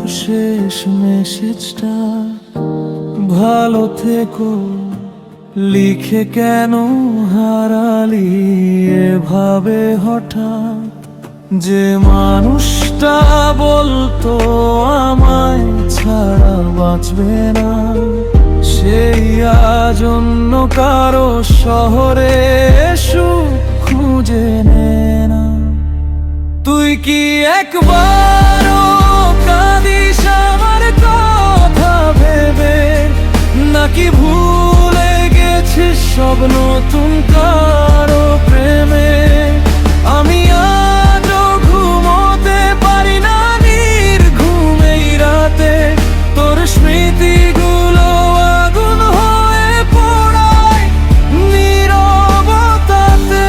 শেষ মেসেজটা ভালো থেকো লিখে কেন হারালি এভাবে হঠাৎ? যে মানুষটা বলতো আমায় ছাড়া বাঁচবে না, সেই আজ অন্য কারো শহরে সুখ খুঁজে নে না। তুই কি একবারও কাঁদিস আমার কথা ভেবে, নাকি ভুলে গেছিস সব নতুন কারো প্রেমে? আমি আজও ঘুমোতে পারি না নির্ঘুম এই রাতে, তোর স্মৃতিগুলো আগুন হয়ে পোড়ায় নীরবতাতে।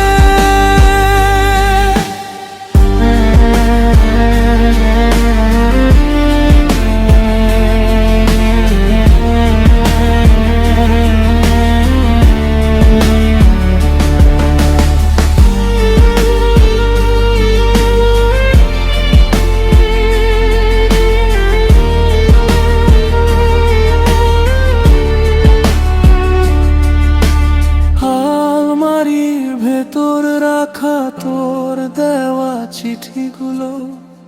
ভেতর রাখা তোর দেওয়া চিঠিগুলো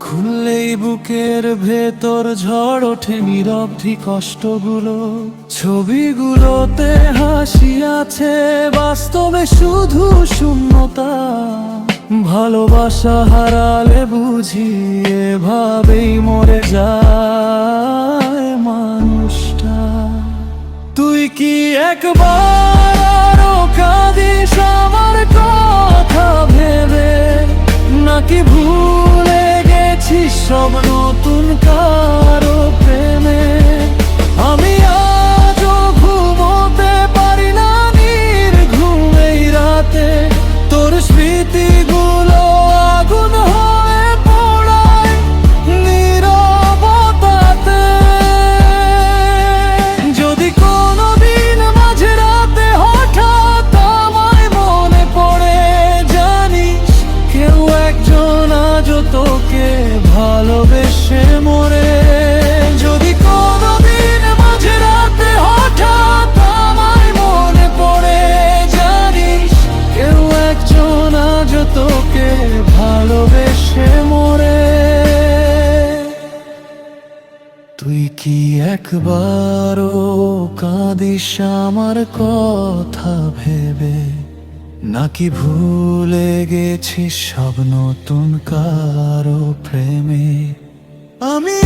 খুললেই বুকের ভেতর ঝড় ওঠে নীরবধি কষ্টগুলো। ছবিগুলোতে হাসি আছে, বাস্তবে শুধু শূন্যতা। ভালোবাসা হারালে বুঝি এভাবেই মরে যায় মানুষটা। তুই কি একবার কাঁদিস আমার কথা ভেবে, নাকি ভুলে গেছিস সব নতুন কারো প্রেমে? আমি আজও ঘুমোতে পারি না নির্ঘুম এই রাতে, তোর স্মৃতিগুলো আগুন হয়ে পোড়ায় নীরবতাতে। যদি কোনোদিন মাঝে রাতে হঠাৎ আমায় মনে পড়ে, জানিস কেউ একজন আজও তোকে ভালোবেসে মরে। যদি কোনোদিন মাঝে রাতে হঠাৎ আমায় মনে পড়ে, জানিস কেউ একজন আজও তোকে ভালোবেসে মরে। তুই কি একবারও কাঁদিস আমার কথা ভেবে, নাকি ভুলে গেছিস সব নতুন কারো প্রেমে? আমি